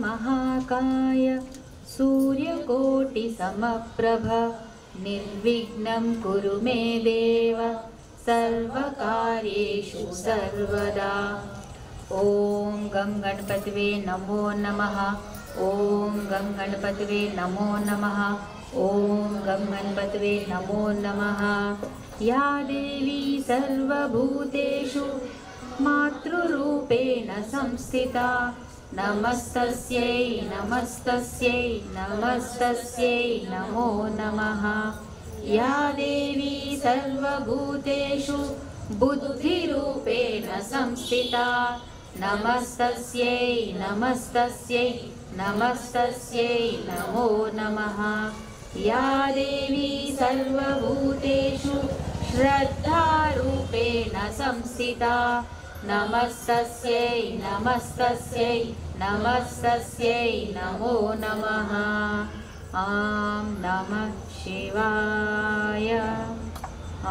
महाकाय सूर्यकोटिसमप्रभ निर्विघ्नं कुरु मे देव सर्वकार्येषु सर्वदा। ॐ गं गणपतये नमो नमः। ॐ गं गणपतये नमो नमः। ॐ गं गणपतये नमो नमः। या देवी सर्वभूतेषु मातृरूपेण संस्थिता नमस्तस्यै नमस्तस्यै नमस्तस्यै नमो नमः। या देवी सर्वभूतेषु बुद्धिरूपेण संस्थिता नमस्तस्यै नमस्तस्यै नमस्तस्यै नमो नमः। या देवी सर्वभूतेषु श्रद्धारूपेण संस्थिता नमस्तस्यै नमस्तस्यै नमस्तस्यै नमो नमः। ॐ नमः शिवाय।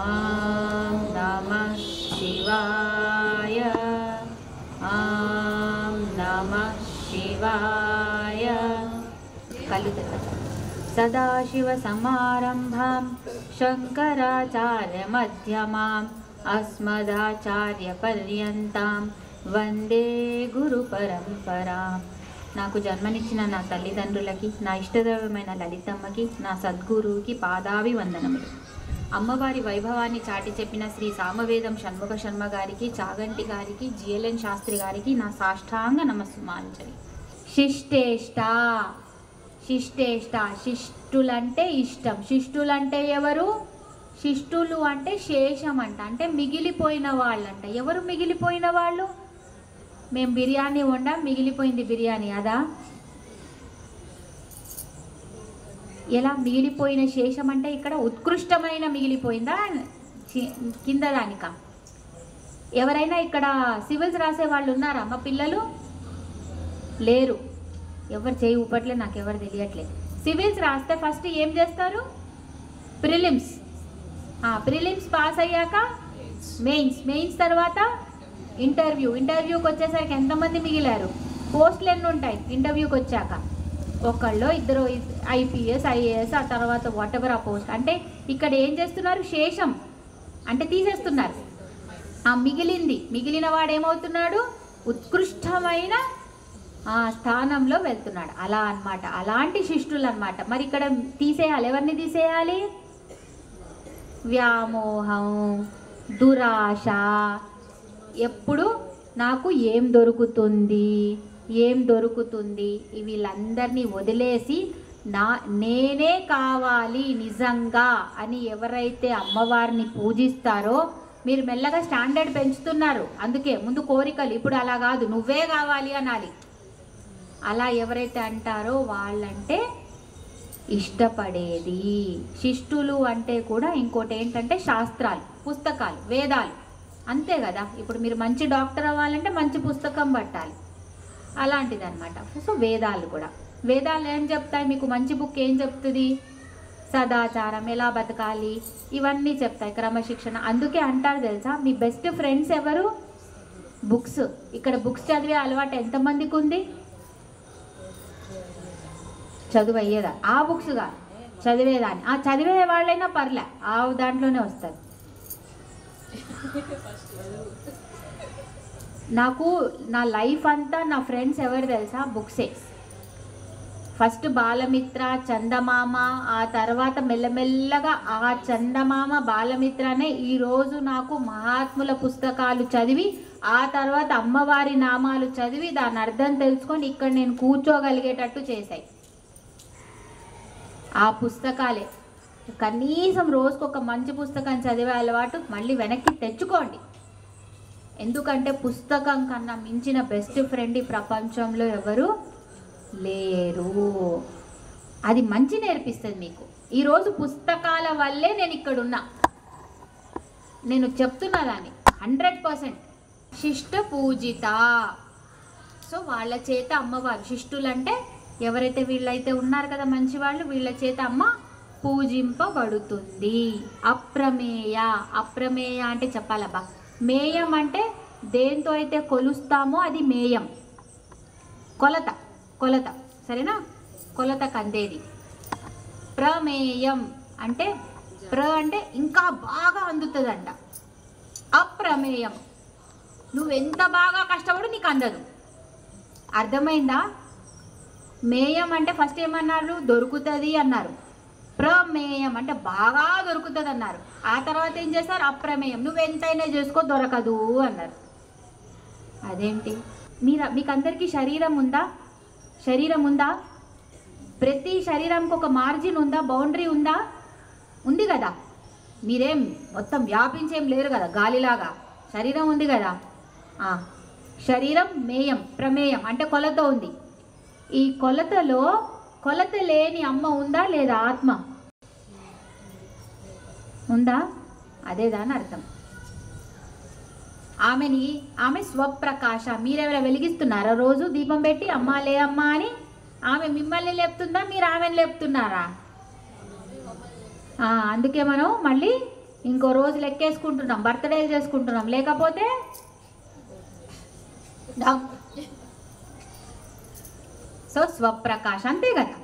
ॐ नमः शिवाय। ॐ नमः शिवाय। सदाशिवसमारम्भां शङ्कराचार्यमध्यमाम् अस्मदाचार्यपर्यन्तां వందే గురు పరంపరాం। నాకు జన్మనిచ్చిన నా తల్లిదండ్రులకి, నా ఇష్టదైవమైన లలితమ్మకి, నా సద్గురువుకి పాదాభివందనములు। అమ్మవారి వైభవాన్ని చాటి చెప్పిన శ్రీ సామవేదం షణ్ముఖ శర్మ గారికి, చాగంటి గారికి, జిఎల్ఎన్ శాస్త్రి గారికి నా సాష్టాంగ నమస్సుమాంజలి। శిష్టేష్ట శిష్టేష్ట శిష్టులంటే ఇష్టం, శిష్టులంటే ఎవరు? శిష్టులు అంటే శేషం అంటే మిగిలిపోయిన వాళ్ళంట। ఎవరు మిగిలిపోయిన వాళ్ళు? మేము బిర్యానీ వండాం, మిగిలిపోయింది బిర్యానీ, అదా? ఎలా మిగిలిపోయిన శేషం అంటే ఇక్కడ ఉత్కృష్టమైన మిగిలిపోయిందా, కింద దానిక? ఎవరైనా ఇక్కడ సివిల్స్ రాసే వాళ్ళు ఉన్నారా? మా పిల్లలు లేరు, ఎవరు చేయి ఊపట్లే, నాకు ఎవరు తెలియట్లేదు। సివిల్స్ రాస్తే ఫస్ట్ ఏం చేస్తారు? ప్రిలిమ్స్, ప్రిలిమ్స్ పాస్ అయ్యాక మెయిన్స్, మెయిన్స్ తర్వాత ఇంటర్వ్యూకి వచ్చేసరికి ఎంతమంది మిగిలారు? పోస్టులు ఎన్ని ఉంటాయి ఇంటర్వ్యూకి వచ్చాక? ఒకళ్ళు ఇద్దరు, ఐపీఎస్ ఐఏఎస్, ఆ తర్వాత వాట్ ఎవర్ ఆ పోస్ట్ అంటే ఇక్కడ ఏం చేస్తున్నారు? శేషం అంటే తీసేస్తున్నారు। మిగిలిన వాడు ఏమవుతున్నాడు? ఉత్కృష్టమైన స్థానంలో వెళ్తున్నాడు, అలా అన్నమాట। అలాంటి శిష్టులు అన్నమాట। మరి ఇక్కడ తీసేయాలి, ఎవరిని తీసేయాలి? వ్యామోహం, దురాశ, ఎప్పుడు నాకు ఏం దొరుకుతుంది వీళ్ళందరినీ వదిలేసి నేనే కావాలి నిజంగా అని ఎవరైతే అమ్మవారిని పూజిస్తారో, మీరు మెల్లగా స్టాండర్డ్ పెంచుతున్నారు, అందుకే ముందు కోరికలు, ఇప్పుడు అలా కాదు, నువ్వే కావాలి అనాలి। అలా ఎవరైతే అంటారో వాళ్ళంటే ఇష్టపడేది। శిష్టులు అంటే కూడా ఇంకోటి ఏంటంటే శాస్త్రాలు, పుస్తకాలు, వేదాలు, అంతే కదా। ఇప్పుడు మీరు మంచి డాక్టర్ అవ్వాలంటే మంచి పుస్తకం పట్టాలి, అలాంటిది అనమాట। సో వేదాలు కూడా, వేదాలు ఏం చెప్తాయి మీకు? మంచి బుక్ ఏం చెప్తుంది? సదాచారం, ఎలా బతకాలి, ఇవన్నీ చెప్తాయి, క్రమశిక్షణ। అందుకే అంటారు తెలుసా, మీ బెస్ట్ ఫ్రెండ్స్ ఎవరు? బుక్స్। ఇక్కడ బుక్స్ చదివే అలవాటు ఎంతమందికి ఉంది? చదువు అయ్యేదా? ఆ బుక్స్గా చదివేదాన్ని, చదివే వాళ్ళైనా పర్లే, ఆ దాంట్లోనే వస్తారు। నాకు నా లైఫ్ అంతా నా ఫ్రెండ్స్ ఎవరు తెలుసా? బుక్సే। ఫస్ట్ బాలమిత్ర, చందమామ, ఆ తర్వాత మెల్లమెల్లగా ఆ చందమామ, బాలమిత్రనే ఈరోజు నాకు మహాత్ముల పుస్తకాలు చదివి, ఆ తర్వాత అమ్మవారి నామాలు చదివి దాని అర్థం తెలుసుకొని ఇక్కడ నేను కూర్చోగలిగేటట్టు చేశాయి ఆ పుస్తకాలే। కనీసం రోజుకు ఒక మంచి పుస్తకం చదివే అలవాటు మళ్ళీ వెనక్కి తెచ్చుకోండి, ఎందుకంటే పుస్తకం కన్నా మించిన బెస్ట్ ఫ్రెండ్ ఈ ప్రపంచంలో ఎవరు లేరు। అది మంచి నేర్పిస్తుంది మీకు। ఈరోజు పుస్తకాల వల్లే నేను ఇక్కడున్నా, నేను చెప్తున్నా దాన్ని 100%। శిష్ట పూజిత, సో వాళ్ళ చేత అమ్మవారు, శిష్టులంటే ఎవరైతే వీళ్ళైతే ఉన్నారు కదా మంచి వాళ్ళు, వీళ్ళ చేత అమ్మ పూజింపబడుతుంది। అప్రమేయ, అప్రమేయ అంటే చెప్పాలబ్బా, మేయం అంటే దేంతో అయితే కొలుస్తామో అది మేయం, కొలత, కొలత, సరేనా? కొలతకు అందేది. ప్రమేయం అంటే అంటే ఇంకా బాగా అందుతుందంట. అప్రమేయం నువ్వెంత బాగా కష్టపడు నీకు అందదు. అర్థమైందా? మేయం అంటే ఫస్ట్ ఏమన్నారు? దొరుకుతుంది అన్నారు. ప్రమేయం అంటే బాగా దొరుకుతుంది అన్నారు. ఆ తర్వాత ఏం చేస్తారు? అప్రమేయం, నువ్వెంతైనా చేసుకో దొరకదు అన్నారు. అదేంటి? మీకు అందరికీ శరీరం ఉందా? శరీరం ఉందా? ప్రతి శరీరంకి ఒక మార్జిన్ ఉందా? బౌండరీ ఉందా? ఉంది కదా. మీరేం మొత్తం వ్యాపించేం లేరు కదా గాలిలాగా. శరీరం ఉంది కదా. శరీరం మేయం, ప్రమేయం అంటే కొలత ఉంది. ఈ కొలతలో కొలత లేని అమ్మ ఉందా లేదా? ఆత్మ ఉందా? అదే దాని అర్థం. ఆమె స్వప్రకాశ. మీరెవరైనా వెలిగిస్తున్నారా రోజు దీపం పెట్టి అమ్మా లే అమ్మా అని? ఆమె మిమ్మల్ని లేపుతుందా, మీరు ఆమెను లేపుతున్నారా? అందుకే మనం మళ్ళీ ఇంకో రోజు లెక్కేసుకుంటున్నాం, బర్త్డేలు చేసుకుంటున్నాం. లేకపోతే సో స్వప్రకాశ అంతే కదా.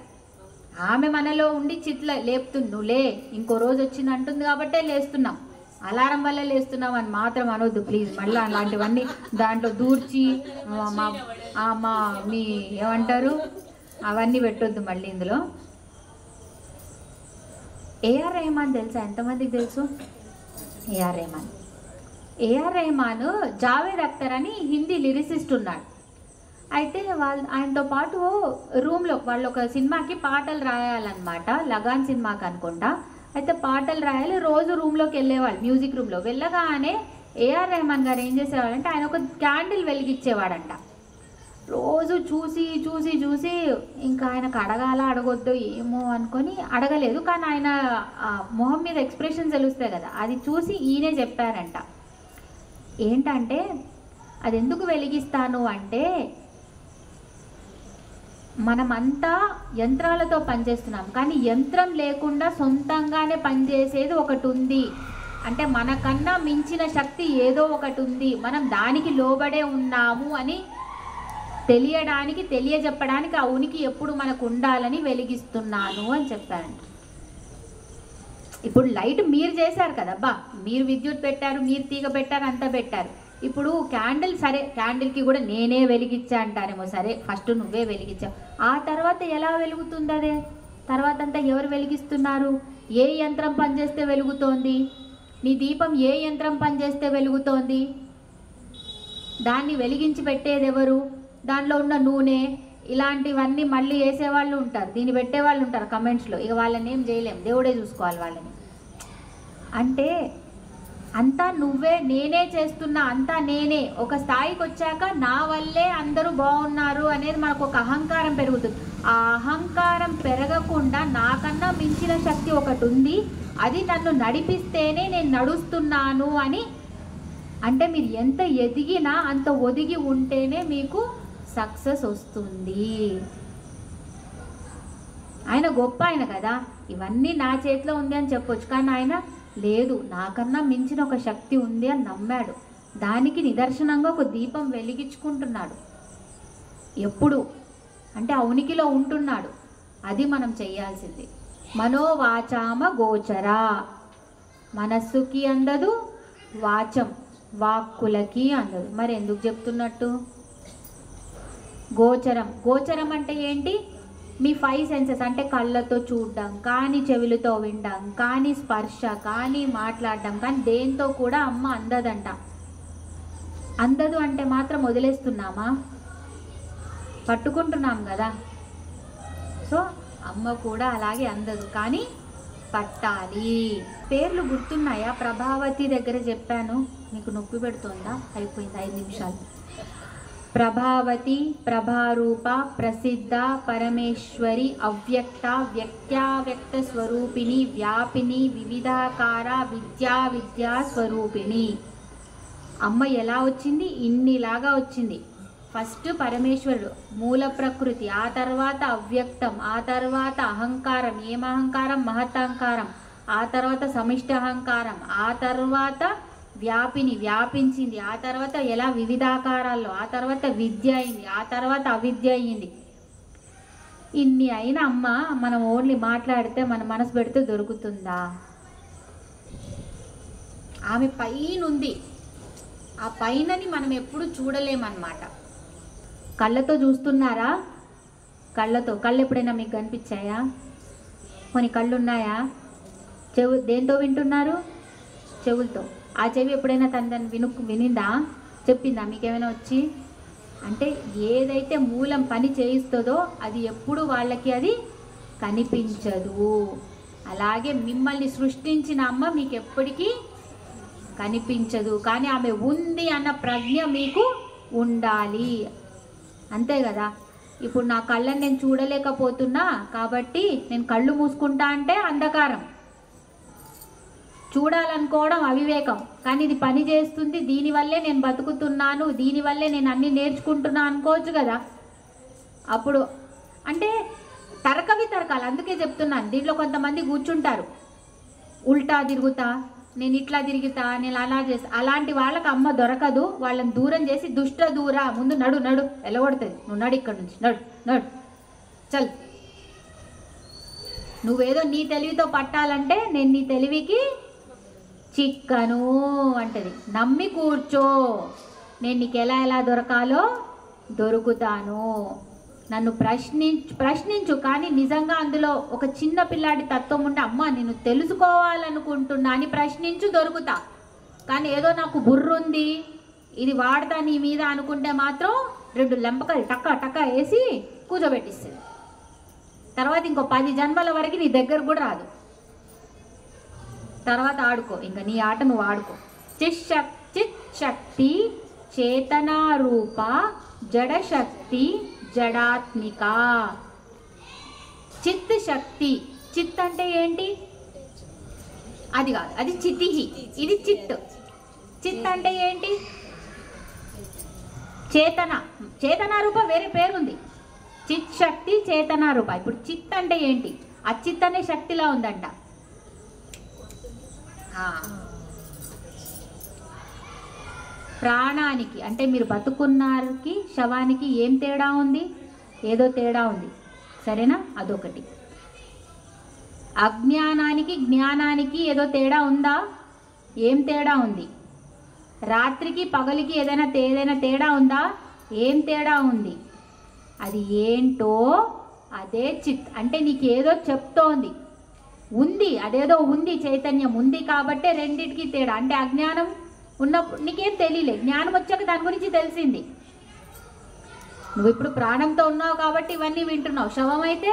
ఆమె మనలో ఉండి లేపుతుంది. నువ్వులే ఇంకో రోజు వచ్చింది అంటుంది కాబట్టే లేస్తున్నాం. అలారం వల్ల లేస్తున్నాం అని మాత్రం అనొద్దు ప్లీజ్. మళ్ళీ అలాంటివన్నీ దాంట్లో దూర్చి మీ ఏమంటారు అవన్నీ పెట్టొద్దు మళ్ళీ ఇందులో. ఏఆర్ రెహమాన్ తెలుసా? ఎంతమందికి తెలుసు ఏఆర్ రెహమాన్? ఏఆర్ రెహమాన్ జావేద్ అఖ్తర్ అని హిందీ లిరిసిస్ట్ ఉన్నాడు. అయితే ఆయనతో పాటు రూమ్లో వాళ్ళు ఒక సినిమాకి పాటలు రాయాలన్నమాట, లగాన్ సినిమాకి అనుకుంటా. అయితే పాటలు రాయాలి, రోజు రూమ్లోకి వెళ్ళేవాళ్ళు, మ్యూజిక్ రూమ్లో. వెళ్ళగానే ఏఆర్ రెహమాన్ గారు ఏం చేసేవాడంటే ఆయన ఒక క్యాండిల్ వెలిగించేవాడంట. రోజు చూసి చూసి చూసి ఇంకా ఆయనకు అడగాల అడగొద్దు ఏమో అనుకొని అడగలేదు. కానీ ఆయన మొహం మీద ఎక్స్ప్రెషన్ తెలుస్తాయి కదా, అది చూసి ఈయనే చెప్పారంట. ఏంటంటే అది ఎందుకు వెలిగిస్తాను అంటే మనమంతా యంత్రాలతో పనిచేస్తున్నాం, కానీ యంత్రం లేకుండా సొంతంగానే పనిచేసేది ఒకటి ఉంది. అంటే మనకన్నా మించిన శక్తి ఏదో ఒకటి ఉంది, మనం దానికి లోబడే ఉన్నాము అని తెలియడానికి, తెలియజెప్పడానికి ఆ ఉనికి ఎప్పుడు మనకు ఉండాలని వెలిగిస్తున్నాను అని చెప్పారంట. ఇప్పుడు లైట్ మీరు చేశారు కదబ్బా, మీరు విద్యుత్ పెట్టారు, మీరు తీగ పెట్టారు, అంతా పెట్టారు. ఇప్పుడు క్యాండిల్, సరే క్యాండిల్కి కూడా నేనే వెలిగించా అంటారేమో, సరే ఫస్ట్ నువ్వే వెలిగించావు, ఆ తర్వాత ఎలా వెలుగుతుంది? అదే తర్వాత అంతా ఎవరు వెలిగిస్తున్నారు? ఏ యంత్రం పనిచేస్తే వెలుగుతోంది? నీ దీపం ఏ యంత్రం పనిచేస్తే వెలుగుతోంది? దాన్ని వెలిగించి పెట్టేది ఎవరు? దానిలో ఉన్న నూనె ఇలాంటివన్నీ మళ్ళీ వేసేవాళ్ళు ఉంటారు, దీన్ని పెట్టేవాళ్ళు ఉంటారు కమెంట్స్లో. ఇక వాళ్ళని ఏం చేయలేం, దేవుడే చూసుకోవాలి వాళ్ళని. అంటే అంతా నువ్వే, నేనే చేస్తున్నా, అంతా నేనే. ఒక స్థాయికి వచ్చాక నా వల్లే అందరూ బాగున్నారు అనేది మనకు ఒక అహంకారం పెరుగుతుంది. ఆ అహంకారం పెరగకుండా నాకన్నా మించిన శక్తి ఒకటి ఉంది, అది నన్ను నడిపిస్తేనే నేను నడుస్తున్నాను అని. అంటే మీరు ఎంత ఎదిగినా అంత ఒదిగి ఉంటేనే మీకు సక్సెస్ వస్తుంది. ఆయన గొప్ప ఆయన కదా, ఇవన్నీ నా చేతిలో ఉంది అని చెప్పొచ్చు. కానీ ఆయన లేదు, నాకన్నా మించిన ఒక శక్తి ఉంది అని నమ్మాడు. దానికి నిదర్శనంగా ఒక దీపం వెలిగించుకుంటున్నాడు ఎప్పుడు అంటే ఆ ఉనికిలో ఉంటున్నాడు. అది మనం చేయాల్సింది. మనోవాచామ గోచర, మనస్సుకి అందదు, వాచం వాక్కులకి అందదు. మరి ఎందుకు చెప్తున్నట్టు? గోచరం, గోచరం అంటే ఏంటి? మీ 5 సెన్సెస్ అంటే కళ్ళతో చూడడం కానీ, చెవులతో వినడం కానీ, స్పర్శ కానీ, మాట్లాడడం కానీ, దేంతో కూడా అమ్మ అందదంట. అందదు అంటే మాత్రం వదిలేస్తున్నామా? పట్టుకుంటున్నాం కదా. సో అమ్మ కూడా అలాగే అందదు, కానీ పట్టాలి. పేర్లు గుర్తున్నాయా? ప్రభావతి దగ్గర చెప్పాను, మీకు నొప్పి పెడుతుందా? అయిపోయింది 5 నిమిషాలు. ప్రభావతి, ప్రభారూప, ప్రసిద్ధ, పరమేశ్వరి, అవ్యక్త, వ్యక్త్యావ్యక్త స్వరూపిణి, వ్యాపిని, వివిధాకార, విద్యా స్వరూపిణి. అమ్మ ఎలా వచ్చింది? ఇన్నిలాగా వచ్చింది. ఫస్ట్ పరమేశ్వరుడు మూల ప్రకృతి, ఆ తర్వాత అవ్యక్తం, ఆ తర్వాత అహంకారం, ఏం అహంకారం? మహతహంకారం, ఆ తర్వాత సమిష్టి అహంకారం, ఆ తర్వాత వ్యాపిని, వ్యాపించింది, ఆ తర్వాత ఎలా వివిధాకారాల్లో, ఆ తర్వాత విద్య అయింది, ఆ తర్వాత అవిద్య అయింది. ఇన్ని అయిన అమ్మ మనం ఓన్లీ మాట్లాడితే మన మనసు పెడితే దొరుకుతుందా? ఆమె పైన ఉంది, ఆ పైనని మనం ఎప్పుడు చూడలేమన్నమాట. కళ్ళతో చూస్తున్నారా? కళ్ళు ఎప్పుడైనా మీకు కనిపించాయా? కొన్ని కళ్ళు ఉన్నాయా? దేంతో వింటున్నారు? చెవులతో. ఆ చెవి ఎప్పుడైనా తను వినిందా? చెప్పిందా మీకేమైనా వచ్చి? అంటే ఏదైతే మూలం పని చేయిస్తుందో అది ఎప్పుడు వాళ్ళకి అది కనిపించదు. అలాగే మిమ్మల్ని సృష్టించిన అమ్మ మీకు ఎప్పటికీ కనిపించదు, కానీ ఆమె ఉంది అన్న ప్రజ్ఞ మీకు ఉండాలి. అంతే కదా. ఇప్పుడు నా కళ్ళని నేను చూడలేకపోతున్నా కాబట్టి నేను కళ్ళు మూసుకుంటా అంటే అంధకారం. చూడాలనుకోవడం అవివేకం, కానీ ఇది పని చేస్తుంది, దీనివల్లే నేను బతుకుతున్నాను, దీనివల్లే నేను అన్నీ నేర్చుకుంటున్నా అనుకోవచ్చు కదా. అప్పుడు అంటే తరకాలు. అందుకే చెప్తున్నాను, దీంట్లో కొంతమంది కూర్చుంటారు ఉల్టా తిరుగుతా, నేను ఇట్లా తిరుగుతా, నేను అలా చేస్తా. అలాంటి వాళ్ళకి అమ్మ దొరకదు. వాళ్ళని దూరం చేసి దుష్ట దూరా, ముందు నడు ఎలగొడుతుంది. నువ్వు నడు, ఇక్కడ నుంచి నడు చల్. నువ్వేదో నీ తెలివితో పట్టాలంటే నేను నీ తెలివికి చిక్కను అంటది. నమ్మి కూర్చో, నేను నీకు ఎలా దొరకాలో దొరుకుతాను. నన్ను ప్రశ్నించు, కానీ నిజంగా అందులో ఒక చిన్న పిల్లాడి తత్వం ఉంటే, అమ్మ నేను తెలుసుకోవాలనుకుంటున్నా అని ప్రశ్నించు, దొరుకుతా. కానీ ఏదో నాకు బుర్రుంది, ఇది వాడతా నీ మీద అనుకుంటే మాత్రం 2 లెంపకాయలు టక్క వేసి కూర్చోబెట్టిస్తుంది. తర్వాత ఇంకో 10 జన్మల వరకు నీ దగ్గర కూడా రాదు. తర్వాత ఆడుకో, ఇంకా నీ ఆట నువ్వు ఆడుకో. చిత్ శక్తి చేతనా రూప జడ శక్తి జడాత్మిక. చిత్ శక్తి, చిత్ అంటే ఏంటి? అది కాదు, అది చితిహి, ఇది చిత్ అంటే ఏంటి? చేతనా రూప వేరే పేరుంది. చిత్ శక్తి చేతనా రూప. ఇప్పుడు చిత్ అంటే ఏంటి? అచిత్ అనే శక్తిలా ఉందంట. ప్రాణానికి అంటే మీరు బతుకున్నారికి శవానికి ఏం తేడా ఉంది? ఏదో తేడా ఉంది, సరేనా? అదొకటి. అజ్ఞానానికి జ్ఞానానికి ఏదో తేడా ఉందా? ఏం తేడా ఉంది? రాత్రికి పగలికి ఏదైనా తేడా ఉందా? ఏం తేడా ఉంది? అది ఏంటో అదే చిత్. అంటే నీకు ఏదో చెప్తోంది, ఉంది, అదేదో ఉంది, చైతన్యం ఉంది కాబట్టే రెండింటికి తేడా. అంటే అజ్ఞానం ఉన్నప్పుడు నీకేం తెలియలే, జ్ఞానం వచ్చాక దాని గురించి తెలిసింది. నువ్వు ఇప్పుడు ప్రాణంతో ఉన్నావు కాబట్టి ఇవన్నీ వింటున్నావు. శవం అయితే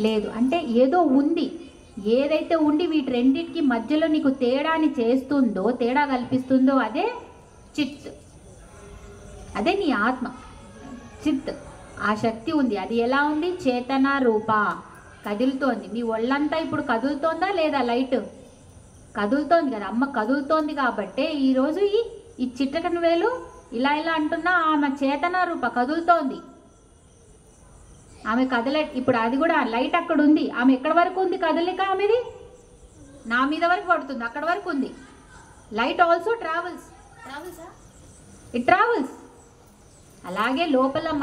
లేదు. అంటే ఏదో ఉంది, ఏదైతే ఉండి వీటి రెండింటికి మధ్యలో నీకు తేడాని చేస్తుందో, తేడా కల్పిస్తుందో అదే చిత్, అదే నీ ఆత్మ. చిత్ ఆ శక్తి ఉంది. అది ఎలా ఉంది? చేతన రూప, కదులుతోంది. మీ ఒళ్ళంతా ఇప్పుడు కదులుతోందా లేదా? లైట్ కదులుతోంది కదా, అమ్మ కదులుతోంది కాబట్టే ఈరోజు ఈ చిట్టకన వేలు ఇలా అంటున్నా ఆమె చేతన రూప కదులుతోంది. ఆమె ఇప్పుడు అది కూడా లైట్ అక్కడ ఉంది. ఆమె ఎక్కడి వరకు ఉంది కదలిక? ఆమెది నా మీద వరకు పడుతుంది, అక్కడ వరకు ఉంది. Light also travels. It travels. అలాగే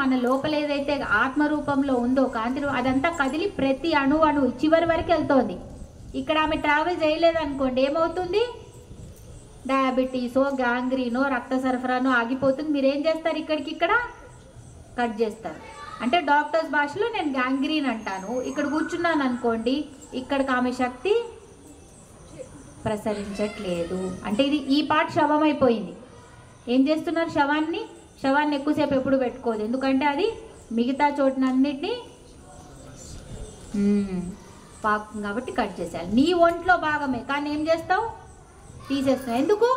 మన లోపల ఏదైతే ఆత్మరూపంలో ఉందో కాంతి, అదంతా కదిలి ప్రతి అణు చివరి వరకు వెళ్తోంది. ఇక్కడ ఆమె ట్రావెల్ చేయలేదనుకోండి, ఏమవుతుంది? డయాబెటీసో గ్యాంగ్రీనో రక్త సరఫరానో ఆగిపోతుంది. మీరేం చేస్తారు? ఇక్కడ కట్ చేస్తారు. అంటే డాక్టర్స్ భాషలో నేను గ్యాంగ్రీన్ అంటాను. ఇక్కడ కూర్చున్నాను అనుకోండి, ఇక్కడికి ఆమె శక్తి ప్రసరించట్లేదు. అంటే ఈ పార్ట్ శవం అయిపోయింది. ఏం చేస్తున్నారు? శవాన్ని ఎక్కువసేపు ఎప్పుడు పెట్టుకోదు, ఎందుకంటే అది మిగతా చోటునన్నిటినీ పాకు కాబట్టి కట్ చేసేయాలి. నీ ఒంట్లో భాగమే, కానీ ఏం చేస్తావు? తీసేస్తావు. ఎందుకు?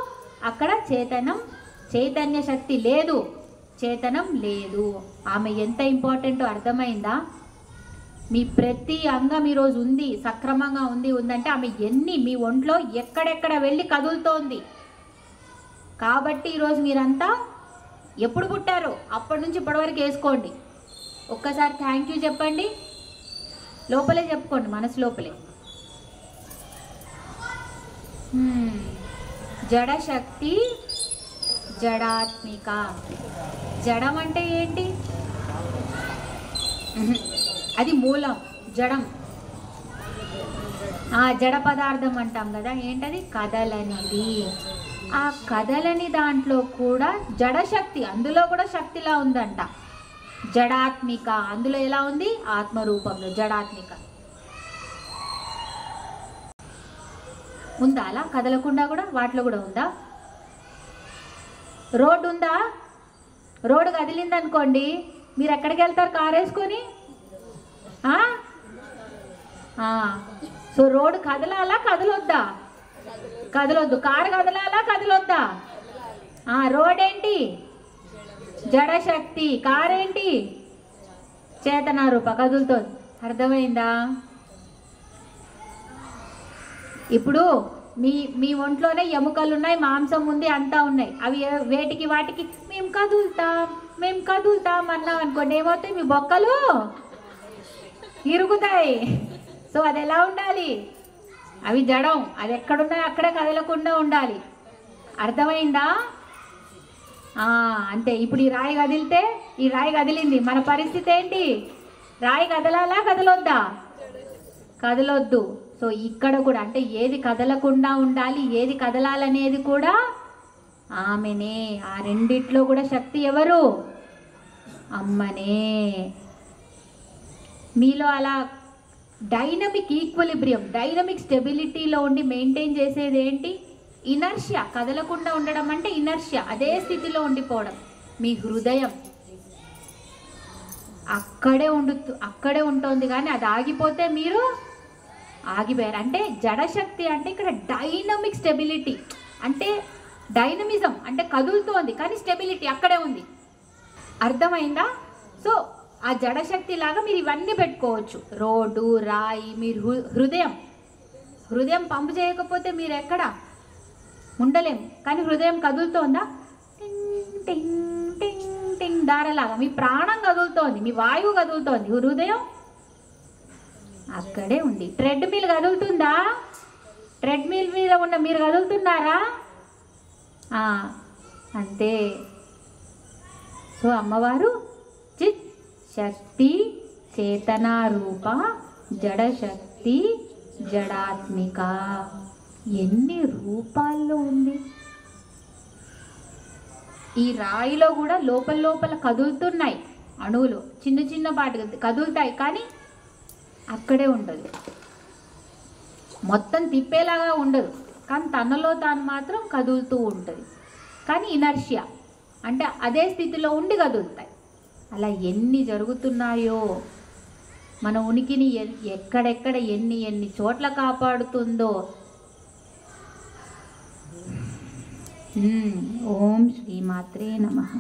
అక్కడ చైతన్య శక్తి లేదు, చేతనం లేదు. ఆమె ఎంత ఇంపార్టెంటో అర్థమైందా? మీ ప్రతి అంగం ఈరోజు ఉంది, సక్రమంగా ఉందంటే ఆమె మీ ఒంట్లో ఎక్కడెక్కడ వెళ్ళి కదులుతోంది. కాబట్టి ఈరోజు మీరంతా ఎప్పుడు పుట్టారో అప్పటి నుంచి ఇప్పటివరకు వేసుకోండి. ఒక్కసారి థ్యాంక్ యూ చెప్పండి, లోపలే చెప్పుకోండి, మనసు లోపలే. జడశక్తి జడాత్మిక. జడం అంటే ఏంటి? అది మూలం, జడం. జడ పదార్థం అంటాం కదా, ఏంటది? కదలనిది. ఆ కదలని దాంట్లో కూడా జడశక్తి, అందులో కూడా శక్తిలా ఉందంట. జడాత్మిక, అందులో ఎలా ఉంది? ఆత్మరూపంలో జడాత్మిక ఉందా? అలా కదలకుండా కూడా వాటిలో కూడా ఉందా? రోడ్డు ఉందా? రోడ్డు కదిలింది అనుకోండి, మీరు ఎక్కడికి వెళ్తారు కారు వేసుకొని? సో రోడ్డు కదలాలా, కదలొద్దా? కదలొద్దు. కారు కదలాలా, కదలొద్దా? రోడ్ ఏంటి? జడశక్తి. కారు ఏంటి? చేతనారూప, కదులుతోంది. అర్థమైందా? ఇప్పుడు మీ ఒంట్లోనే ఎముకలు ఉన్నాయి, మాంసం ఉంది, అంతా ఉన్నాయి. అవి వేటికి వాటికి మేము కదులుతాం అన్నాం అనుకోండి, ఏమవుతాయి? మీ బొక్కలు ఇరుగుతాయి. సో అది ఎలా ఉండాలి? అవి జడం, అది ఎక్కడున్నాయో అక్కడే కదలకుండా ఉండాలి. అర్థమైందా? అంతే. ఇప్పుడు ఈ రాయి కదిలితే, ఈ రాయి కదిలింది, మన పరిస్థితి ఏంటి? రాయి కదలాలా, కదలొద్దా? కదలొద్దు. సో ఇక్కడ కూడా అంటే ఏది కదలకుండా ఉండాలి, ఏది కదలాలనేది కూడా ఆమెనే. ఆ రెండిట్లో కూడా శక్తి ఎవరు? అమ్మనే. మీలో అలా డైనమిక్ ఈక్విలిబ్రియం, డైనమిక్ స్టెబిలిటీలో ఉండి మెయింటైన్ చేసేది ఏంటి? ఇనర్షియా. కదలకుండా ఉండడం అంటే ఇనర్షియా, అదే స్థితిలో ఉండిపోవడం. మీ హృదయం అక్కడే ఉంటుంది, కానీ అది ఆగిపోతే మీరు ఆగిపోయారు. అంటే జడశక్తి అంటే ఇక్కడ డైనమిక్ స్టెబిలిటీ, అంటే డైనమిజం అంటే కదులుతోంది, కానీ స్టెబిలిటీ అక్కడే ఉంది. అర్థమైందా? సో ఆ జడశక్తి లాగా మీరు ఇవన్నీ పెట్టుకోవచ్చు. రోడ్డు, రాయి, మీరు హృదయం పంపు చేయకపోతే మీరు ఎక్కడ ఉండలేము. కానీ హృదయం కదులుతోందా? టింగ్ టింగ్ టింగ్ టింగ్ దారలాగా మీ ప్రాణం కదులుతోంది, మీ వాయువు కదులుతోంది, హృదయం అక్కడే ఉంది. ట్రెడ్మిల్ కదులుతుందా? ట్రెడ్మిల్ మీద ఉన్న మీరు కదులుతున్నారా? అంతే. సో అమ్మవారు చిత్ శక్తి, చేతనారూప, జడశక్తి, జడాత్మిక. ఎన్ని రూపాల్లో ఉంది! ఈ రాయిలో కూడా లోపల కదులుతున్నాయి అణువులు, చిన్న పాటి కదులుతాయి, కానీ అక్కడే ఉండదు. మొత్తం తిప్పేలాగా ఉండదు, కానీ తనలో తాను మాత్రం కదులుతూ ఉంటుంది. కానీ ఇనర్షియా అంటే అదే స్థితిలో ఉండి కదులుతాయి. అలా ఎన్ని జరుగుతున్నాయో, మన ఉనికిని ఎక్కడెక్కడ ఎన్ని చోట్ల కాపాడుతుందో. ఓం శ్రీమాత్రే నమః.